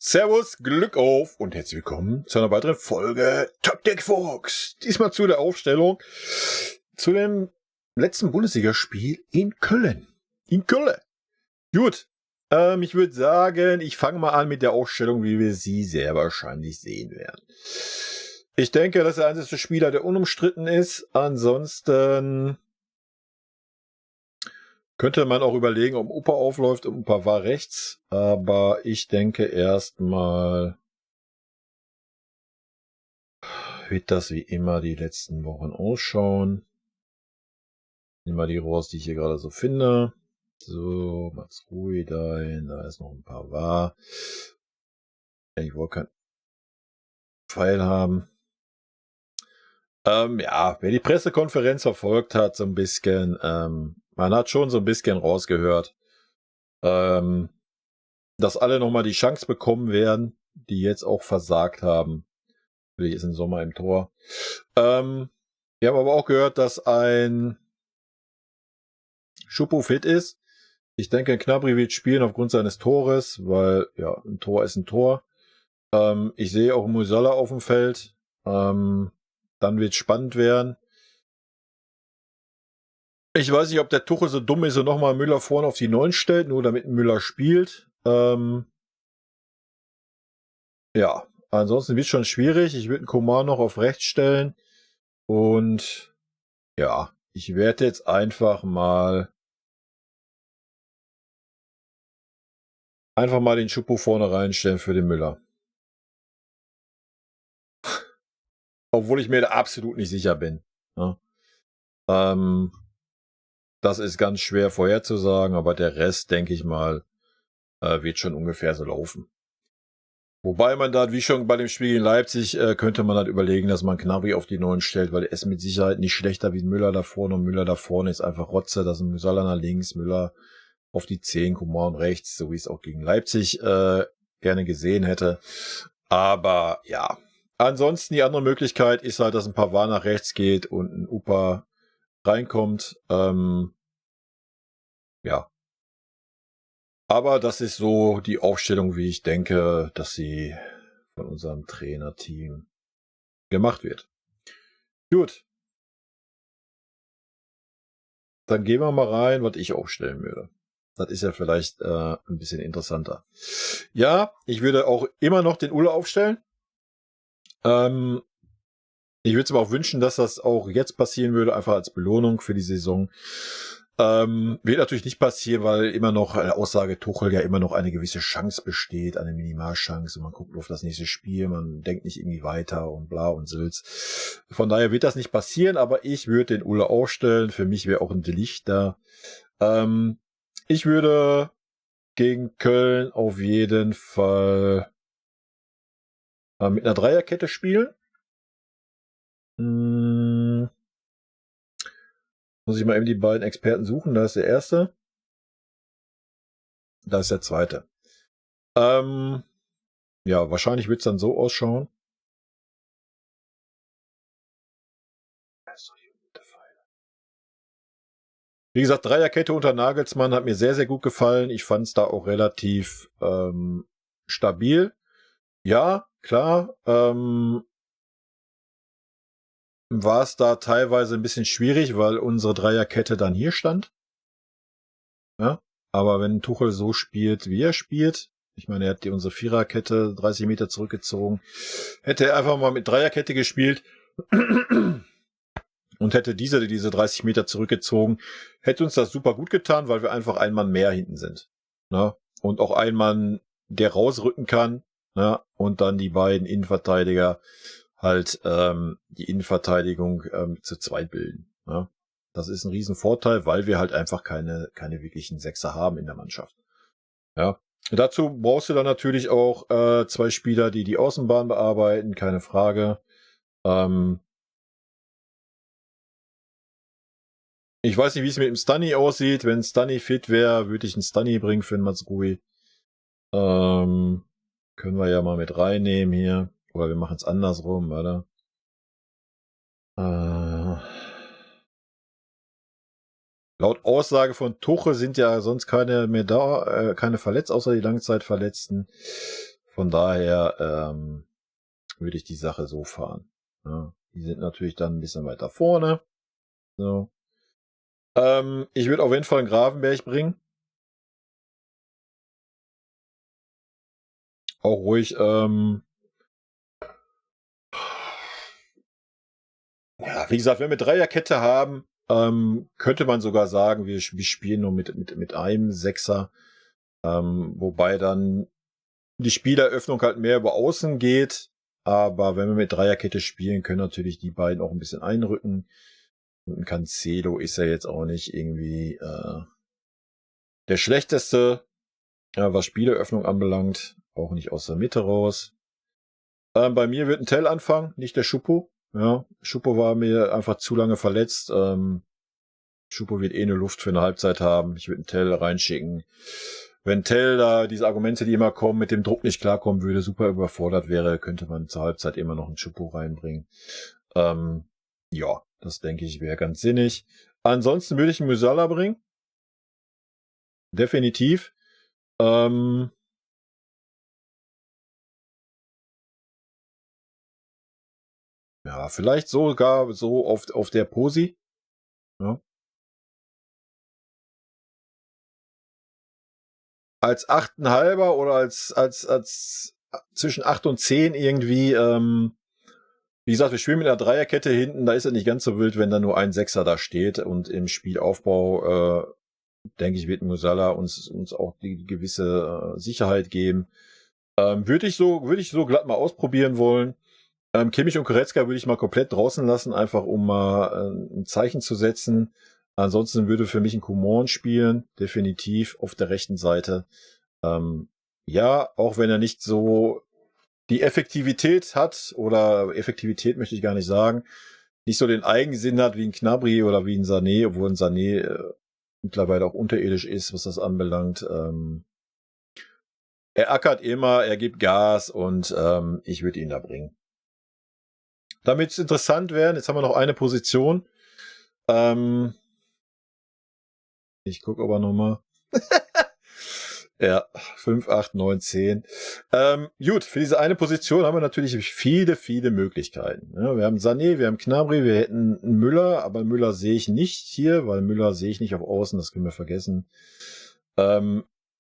Servus, Glück auf und herzlich willkommen zu einer weiteren Folge Top Deck Fox. Diesmal zu der Aufstellung zu dem letzten Bundesligaspiel in Köln. Gut, ich würde sagen, ich fange mal an mit der Aufstellung, wie wir sie sehr wahrscheinlich sehen werden. Ich denke, dass der einzige Spieler, der unumstritten ist. Ansonsten könnte man auch überlegen, ob Upa aufläuft. Upa war rechts, aber ich denke erstmal wird das wie immer die letzten Wochen ausschauen. Nehmen wir die raus, die ich hier gerade so finde. So, Max Rui dahin, da ist noch ein paar wahr. Ich wollte keinen Pfeil haben. Ja, wer die Pressekonferenz verfolgt hat, so ein bisschen, man hat schon so ein bisschen rausgehört, dass alle nochmal die Chance bekommen werden, die jetzt auch versagt haben. Vielleicht ist im Sommer im Tor. Wir haben aber auch gehört, dass ein Schuppo fit ist. Ich denke, Gnabry wird spielen aufgrund seines Tores, weil, ja, ein Tor ist ein Tor. Ich sehe auch Musiala auf dem Feld. Dann wird es spannend werden. Ich weiß nicht, ob der Tuchel so dumm ist und nochmal Müller vorne auf die 9 stellt, nur damit Müller spielt. Ja, ansonsten wird es schon schwierig. Ich würde einen Coman noch auf rechts stellen. Und ja, ich werde jetzt einfach mal den Schuppo vorne reinstellen für den Müller. Obwohl ich mir da absolut nicht sicher bin. Ja. Das ist ganz schwer vorherzusagen, aber der Rest, denke ich mal, wird schon ungefähr so laufen. Wobei man da, wie schon bei dem Spiel in Leipzig, könnte man halt überlegen, dass man Gnabry auf die 9 stellt, weil er ist mit Sicherheit nicht schlechter wie Müller da vorne und Müller da vorne ist einfach Rotze. Das ist Musiala nach links, Müller auf die 10, Coman rechts, so wie es auch gegen Leipzig gerne gesehen hätte. Aber ja, ansonsten die andere Möglichkeit ist halt, dass ein Pavard nach rechts geht und ein Upa reinkommt. Ja. Aber das ist so die Aufstellung, wie ich denke, dass sie von unserem Trainerteam gemacht wird. Gut. Dann gehen wir mal rein, was ich aufstellen würde. Das ist ja vielleicht ein bisschen interessanter. Ja, ich würde auch immer noch den Ulle aufstellen. Ich würde es aber auch wünschen, dass das auch jetzt passieren würde, einfach als Belohnung für die Saison. Wird natürlich nicht passieren, weil immer noch eine Aussage Tuchel ja immer noch eine gewisse Chance besteht, eine Minimalchance. Und man guckt auf das nächste Spiel, man denkt nicht irgendwie weiter und bla und Sülz. Von daher wird das nicht passieren, aber ich würde den Ulle aufstellen. Für mich wäre auch ein De Ligt da. Ich würde gegen Köln auf jeden Fall mit einer Dreierkette spielen. Muss ich mal eben die beiden Experten suchen. Da ist der erste. Da ist der zweite. Ja, wahrscheinlich wird es dann so ausschauen. Wie gesagt, Dreierkette unter Nagelsmann hat mir sehr, sehr gut gefallen. Ich fand es da auch relativ stabil. Ja, klar. War es da teilweise ein bisschen schwierig, weil unsere Dreierkette dann hier stand. Ja, aber wenn Tuchel so spielt, wie er spielt, ich meine, er hat unsere Viererkette 30 Meter zurückgezogen, hätte er einfach mal mit Dreierkette gespielt und hätte diese 30 Meter zurückgezogen, hätte uns das super gut getan, weil wir einfach ein Mann mehr hinten sind. Ne? Und auch ein Mann, der rausrücken kann, ne? Und dann die beiden Innenverteidiger halt die Innenverteidigung zu zweit bilden. Ne? Das ist ein Riesenvorteil, weil wir halt einfach keine wirklichen Sechser haben in der Mannschaft. Ja. Dazu brauchst du dann natürlich auch 2 Spieler, die Außenbahn bearbeiten, keine Frage. Ich weiß nicht, wie es mit dem Stunny aussieht. Wenn Stunny fit wäre, würde ich einen Stunny bringen für den Mazrui. Können wir ja mal mit reinnehmen hier. Oder wir machen es andersrum, oder? Laut Aussage von Tuche sind ja sonst keine mehr da, keine verletzt, außer die Langzeitverletzten. Von daher würde ich die Sache so fahren. Ja, die sind natürlich dann ein bisschen weiter vorne. So. Ich würde auf jeden Fall einen Gravenberg bringen. Auch ruhig, ja, wie gesagt, wenn wir Dreierkette haben, könnte man sogar sagen, wir spielen nur mit einem Sechser, wobei dann die Spieleröffnung halt mehr über außen geht. Aber wenn wir mit Dreierkette spielen, können natürlich die beiden auch ein bisschen einrücken. Und ein Cancelo ist ja jetzt auch nicht irgendwie der schlechteste, was Spieleröffnung anbelangt. Auch nicht aus der Mitte raus. Bei mir wird ein Tell anfangen, nicht der Schuppo. Ja, Schuppo war mir einfach zu lange verletzt. Schuppo wird eh eine Luft für eine Halbzeit haben. Ich würde einen Tell reinschicken. Wenn Tell da diese Argumente, die immer kommen, mit dem Druck nicht klarkommen würde, super überfordert wäre, könnte man zur Halbzeit immer noch einen Schuppo reinbringen. Ja, das denke ich wäre ganz sinnig. Ansonsten würde ich einen Musiala bringen. Definitiv. Ja, vielleicht sogar so auf der Posi. Ja. Als 8,5er oder als zwischen 8 und 10 irgendwie, wie gesagt, wir spielen mit einer Dreierkette hinten, da ist es nicht ganz so wild, wenn da nur ein Sechser da steht und im Spielaufbau, denke ich, wird Musiala uns auch die gewisse Sicherheit geben. Würde ich so glatt mal ausprobieren wollen. Kimmich und Goretzka würde ich mal komplett draußen lassen, einfach um mal ein Zeichen zu setzen. Ansonsten würde für mich ein Coman spielen, definitiv auf der rechten Seite. Ja, auch wenn er nicht so die Effektivität hat, oder Effektivität möchte ich gar nicht sagen, nicht so den Eigensinn hat wie ein Gnabry oder wie ein Sané, obwohl ein Sané mittlerweile auch unterirdisch ist, was das anbelangt. Er ackert immer, er gibt Gas und ich würde ihn da bringen. Damit es interessant werden, jetzt haben wir noch eine Position. Ich gucke aber nochmal. Ja, 5, 8, 9, 10. Gut, für diese eine Position haben wir natürlich viele, viele Möglichkeiten. Ja, wir haben Sané, wir haben Gnabry, wir hätten Müller, aber Müller sehe ich nicht hier, weil Müller sehe ich nicht auf Außen, das können wir vergessen.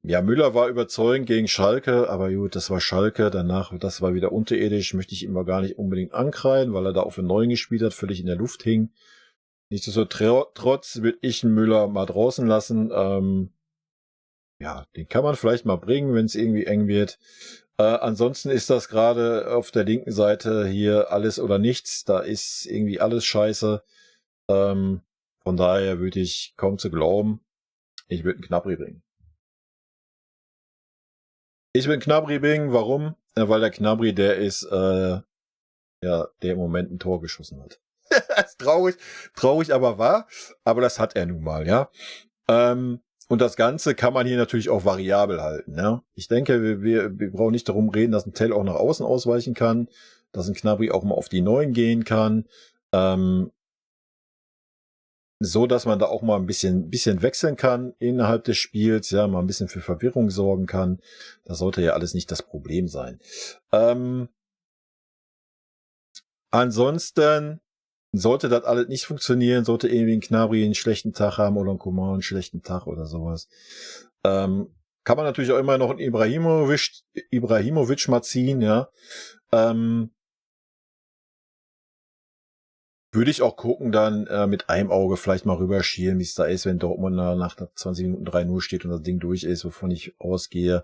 Ja, Müller war überzeugend gegen Schalke, aber gut, das war Schalke, danach, das war wieder unterirdisch, möchte ich ihm aber gar nicht unbedingt ankreiden, weil er da auf den Neuen gespielt hat, völlig in der Luft hing. Nichtsdestotrotz würde ich einen Müller mal draußen lassen. Ja, den kann man vielleicht mal bringen, wenn es irgendwie eng wird. Ansonsten ist das gerade auf der linken Seite hier alles oder nichts. Da ist irgendwie alles scheiße. Von daher würde ich kaum zu glauben, ich würde einen Gnabry bringen. Ich will einen Gnabry bringen, warum? Weil der Gnabry, der ist, ja, der im Moment ein Tor geschossen hat. Das ist traurig, aber wahr. Aber das hat er nun mal, ja. Und das Ganze kann man hier natürlich auch variabel halten. Ja? Ich denke, wir brauchen nicht darum reden, dass ein Tell auch nach außen ausweichen kann, dass ein Gnabry auch mal auf die 9 gehen kann. So, dass man da auch mal ein bisschen wechseln kann innerhalb des Spiels, ja, mal ein bisschen für Verwirrung sorgen kann. Das sollte ja alles nicht das Problem sein. Ansonsten sollte das alles nicht funktionieren, sollte irgendwie ein Gnabry einen schlechten Tag haben oder ein Coman einen schlechten Tag oder sowas. Kann man natürlich auch immer noch einen Ibrahimovic mal ziehen, ja. Würde ich auch gucken, dann mit einem Auge vielleicht mal rüberschielen, wie es da ist, wenn Dortmund nach 20 Minuten 3-0 steht und das Ding durch ist, wovon ich ausgehe.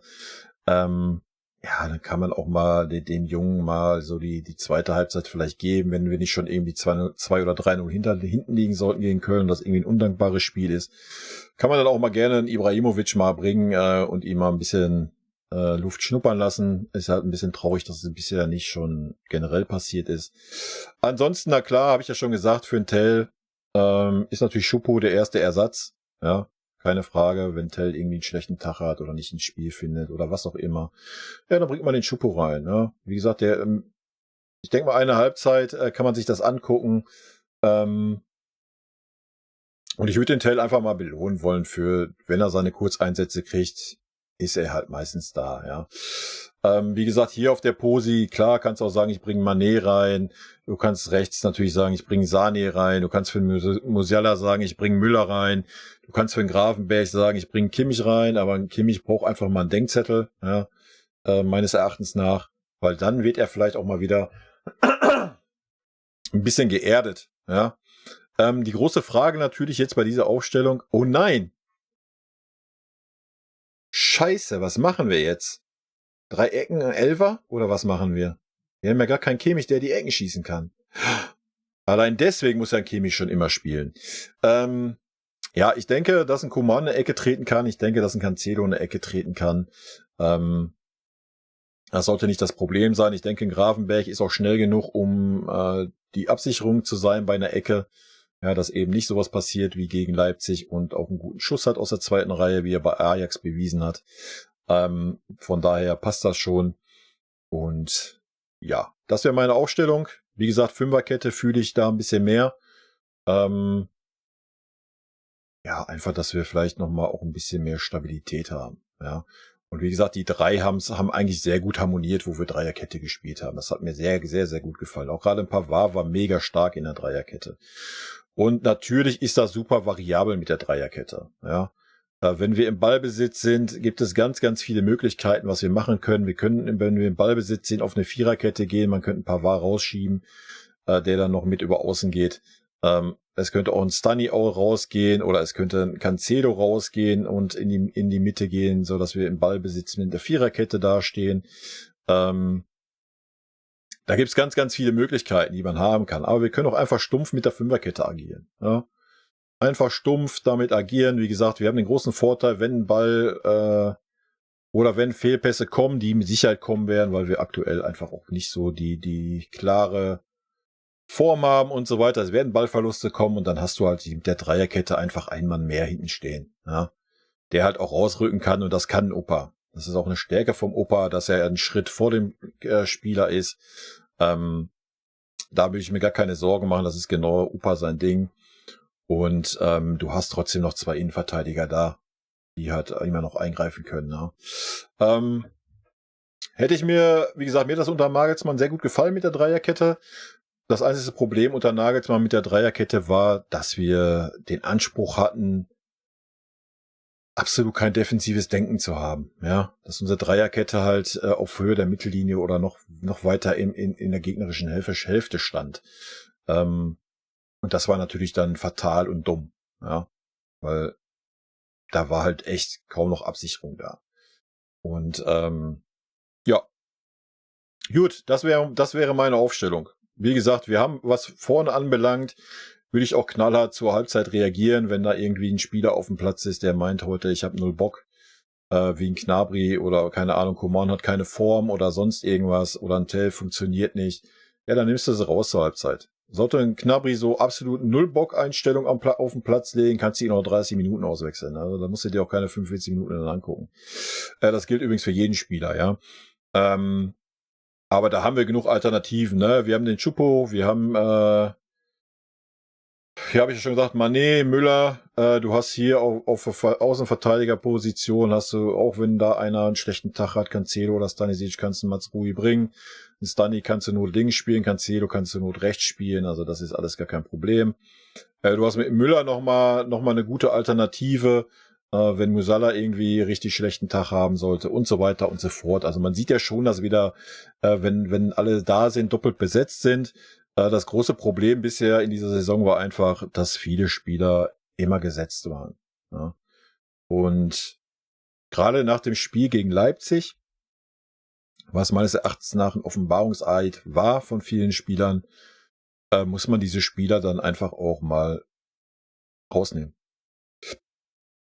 Ja, dann kann man auch mal dem Jungen mal so die zweite Halbzeit vielleicht geben, wenn wir nicht schon irgendwie 2 oder 3-0 hinten liegen sollten gegen Köln und das irgendwie ein undankbares Spiel ist. Kann man dann auch mal gerne einen Ibrahimovic mal bringen und ihm mal ein bisschen Luft schnuppern lassen. Ist halt ein bisschen traurig, dass es bisher nicht schon generell passiert ist. Ansonsten, na klar, habe ich ja schon gesagt, für einen Tell ist natürlich Schuppo der erste Ersatz. Ja, keine Frage, wenn Tell irgendwie einen schlechten Tag hat oder nicht ins Spiel findet oder was auch immer. Ja, dann bringt man den Schuppo rein. Ja. Wie gesagt, ich denke mal, eine Halbzeit kann man sich das angucken. Und ich würde den Tell einfach mal belohnen wollen für, wenn er seine Kurzeinsätze kriegt, ist er halt meistens da, ja. Wie gesagt, hier auf der Posi, klar, kannst du auch sagen, ich bringe Mané rein. Du kannst rechts natürlich sagen, ich bringe Sané rein. Du kannst für Musiala sagen, ich bringe Müller rein. Du kannst für den Gravenberch sagen, ich bringe Kimmich rein, aber ein Kimmich braucht einfach mal einen Denkzettel, ja, meines Erachtens nach, weil dann wird er vielleicht auch mal wieder ein bisschen geerdet, ja. Die große Frage natürlich jetzt bei dieser Aufstellung, oh nein! Scheiße, was machen wir jetzt? 3 Ecken, ein Elfer? Oder was machen wir? Wir haben ja gar keinen Kimmich, der die Ecken schießen kann. Allein deswegen muss ein Kimmich schon immer spielen. Ja, ich denke, dass ein Coman eine Ecke treten kann. Ich denke, dass ein Cancelo eine Ecke treten kann. Das sollte nicht das Problem sein. Ich denke, ein Gravenberch ist auch schnell genug, um die Absicherung zu sein bei einer Ecke. Ja, dass eben nicht sowas passiert wie gegen Leipzig und auch einen guten Schuss hat aus der zweiten Reihe, wie er bei Ajax bewiesen hat. Von daher passt das schon. Und ja, das wäre meine Aufstellung. Wie gesagt, Fünferkette fühle ich da ein bisschen mehr. Ja, einfach, dass wir vielleicht nochmal auch ein bisschen mehr Stabilität haben. Ja. Und wie gesagt, die drei haben eigentlich sehr gut harmoniert, wo wir Dreierkette gespielt haben. Das hat mir sehr, sehr, sehr gut gefallen. Auch gerade ein Pavard war mega stark in der Dreierkette. Und natürlich ist das super variabel mit der Dreierkette. Ja. Wenn wir im Ballbesitz sind, gibt es ganz, ganz viele Möglichkeiten, was wir machen können. Wir können, wenn wir im Ballbesitz sind, auf eine Viererkette gehen. Man könnte ein Pavard rausschieben, der dann noch mit über außen geht. Es könnte auch ein Stunny auch rausgehen oder es könnte ein Cancelo rausgehen und in die Mitte gehen, so dass wir im Ballbesitz mit der Viererkette dastehen. Da gibt's ganz, ganz viele Möglichkeiten, die man haben kann. Aber wir können auch einfach stumpf mit der Fünferkette agieren. Ja? Einfach stumpf damit agieren. Wie gesagt, wir haben den großen Vorteil, wenn ein Ball oder wenn Fehlpässe kommen, die mit Sicherheit kommen werden, weil wir aktuell einfach auch nicht so die klare Form haben und so weiter. Es werden Ballverluste kommen und dann hast du halt mit der Dreierkette einfach einen Mann mehr hinten stehen. Ja? Der halt auch rausrücken kann und das kann ein Opa. Das ist auch eine Stärke vom Opa, dass er einen Schritt vor dem Spieler ist. Da würde ich mir gar keine Sorgen machen. Das ist genau Opa sein Ding. Und du hast trotzdem noch 2 Innenverteidiger da, die halt immer noch eingreifen können. Ne? Hätte ich mir, wie gesagt, mir das unter Nagelsmann sehr gut gefallen mit der Dreierkette. Das einzige Problem unter Nagelsmann mit der Dreierkette war, dass wir den Anspruch hatten, absolut kein defensives Denken zu haben. Ja, dass unsere Dreierkette halt auf Höhe der Mittellinie oder noch weiter in der gegnerischen Hälfte stand. Und das war natürlich dann fatal und dumm, ja, weil da war halt echt kaum noch Absicherung da. Und ja, gut, das wäre meine Aufstellung. Wie gesagt, wir haben, was vorne anbelangt, würde ich auch knallhart zur Halbzeit reagieren, wenn da irgendwie ein Spieler auf dem Platz ist, der meint heute, ich habe 0 Bock, wie ein Gnabry oder keine Ahnung, Coman hat keine Form oder sonst irgendwas oder ein Tell funktioniert nicht. Ja, dann nimmst du sie raus zur Halbzeit. Sollte ein Gnabry so absolut 0 Bock-Einstellung auf den Platz legen, kannst du ihn auch 30 Minuten auswechseln. Also da musst du dir auch keine 45 Minuten dann angucken. Das gilt übrigens für jeden Spieler, ja. Aber da haben wir genug Alternativen, ne? Wir haben den Choupo, wir haben, hier habe ich ja schon gesagt, Mané, Müller, du hast hier auf Außenverteidigerposition, hast du, auch wenn da einer einen schlechten Tag hat, Cancelo oder Stanisic, kannst du Mazraoui bringen. Ein Stani kannst du nur links spielen, Cancelo kannst du nur rechts spielen, also das ist alles gar kein Problem. Du hast mit Müller noch mal eine gute Alternative, wenn Musiala irgendwie richtig schlechten Tag haben sollte und so weiter und so fort. Also man sieht ja schon, dass wieder, wenn alle da sind, doppelt besetzt sind. Das große Problem bisher in dieser Saison war einfach, dass viele Spieler immer gesetzt waren. Ja. Und gerade nach dem Spiel gegen Leipzig, was meines Erachtens nach ein Offenbarungseid war von vielen Spielern, muss man diese Spieler dann einfach auch mal rausnehmen.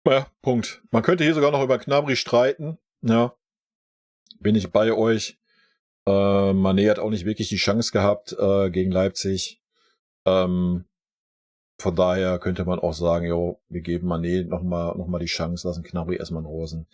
Ja, Punkt. Man könnte hier sogar noch über Gnabry streiten. Ja, bin ich bei euch. Mané hat auch nicht wirklich die Chance gehabt gegen Leipzig. Von daher könnte man auch sagen, jo, wir geben Mané noch mal die Chance, lassen Gnabry erstmal in Rosen.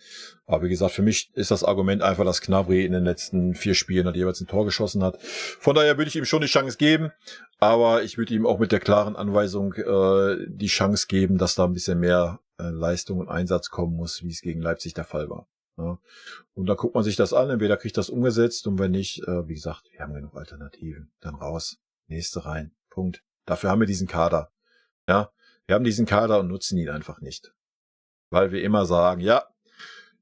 Aber wie gesagt, für mich ist das Argument einfach, dass Gnabry in den letzten 4 Spielen hat jeweils ein Tor geschossen hat. Von daher würde ich ihm schon die Chance geben, aber ich würde ihm auch mit der klaren Anweisung die Chance geben, dass da ein bisschen mehr Leistung und Einsatz kommen muss, wie es gegen Leipzig der Fall war. Ja. Und dann guckt man sich das an, entweder kriegt das umgesetzt und wenn nicht, wie gesagt, wir haben genug Alternativen. Dann raus, nächste rein, Punkt. Dafür haben wir diesen Kader. Ja, wir haben diesen Kader und nutzen ihn einfach nicht. Weil wir immer sagen, ja,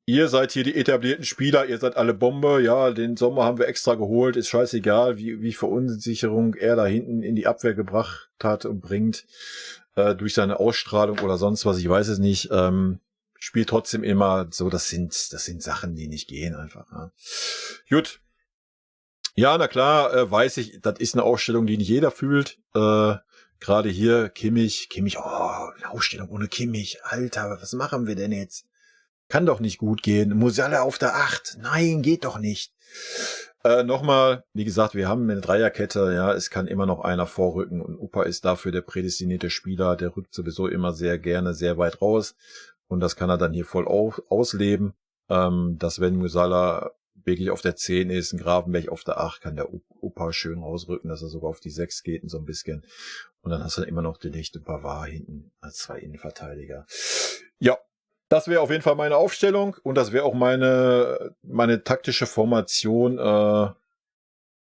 ihr seid hier die etablierten Spieler, ihr seid alle Bombe, ja, den Sommer haben wir extra geholt, ist scheißegal, wie Verunsicherung er da hinten in die Abwehr gebracht hat und bringt, durch seine Ausstrahlung oder sonst was, ich weiß es nicht, spielt trotzdem immer so, das sind Sachen, die nicht gehen einfach. Ja. Gut. Ja, na klar, weiß ich, das ist eine Ausstellung, die nicht jeder fühlt, gerade hier, Kimmich, oh, eine Ausstellung ohne Kimmich, Alter, was machen wir denn jetzt? Kann doch nicht gut gehen. Musiala auf der 8. Nein, geht doch nicht. Nochmal, wie gesagt, wir haben eine Dreierkette, ja, es kann immer noch einer vorrücken und Upa ist dafür der prädestinierte Spieler, der rückt sowieso immer sehr gerne sehr weit raus und das kann er dann hier voll ausleben, dass wenn Musiala wirklich auf der 10 ist, ein Gravenberch auf der 8, kann der Upa schön rausrücken, dass er sogar auf die 6 geht und so ein bisschen und dann hast du immer noch den echten Pavard hinten als 2 Innenverteidiger. Ja. Das wäre auf jeden Fall meine Aufstellung und das wäre auch meine taktische Formation oder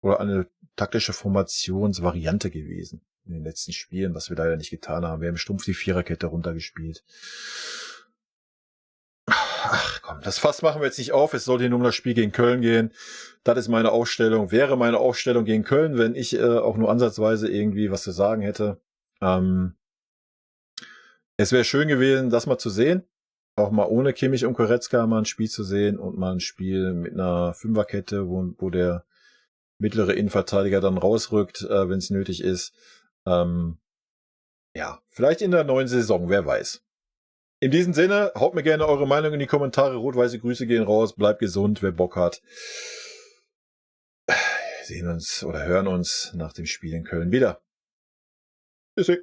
eine taktische Formationsvariante gewesen in den letzten Spielen, was wir leider nicht getan haben. Wir haben stumpf die Viererkette runtergespielt. Ach komm, das Fass machen wir jetzt nicht auf. Es soll hier nur um das Spiel gegen Köln gehen. Das ist meine Aufstellung. Wäre meine Aufstellung gegen Köln, wenn ich auch nur ansatzweise irgendwie was zu sagen hätte. Es wäre schön gewesen, das mal zu sehen. Auch mal ohne Kimmich und Goretzka mal ein Spiel zu sehen und mal ein Spiel mit einer Fünferkette, wo der mittlere Innenverteidiger dann rausrückt, wenn es nötig ist. Ja, vielleicht in der neuen Saison, wer weiß. In diesem Sinne, haut mir gerne eure Meinung in die Kommentare. Rot-weiße Grüße gehen raus, bleibt gesund, wer Bock hat. Wir sehen uns oder hören uns nach dem Spiel in Köln wieder. Tschüssi.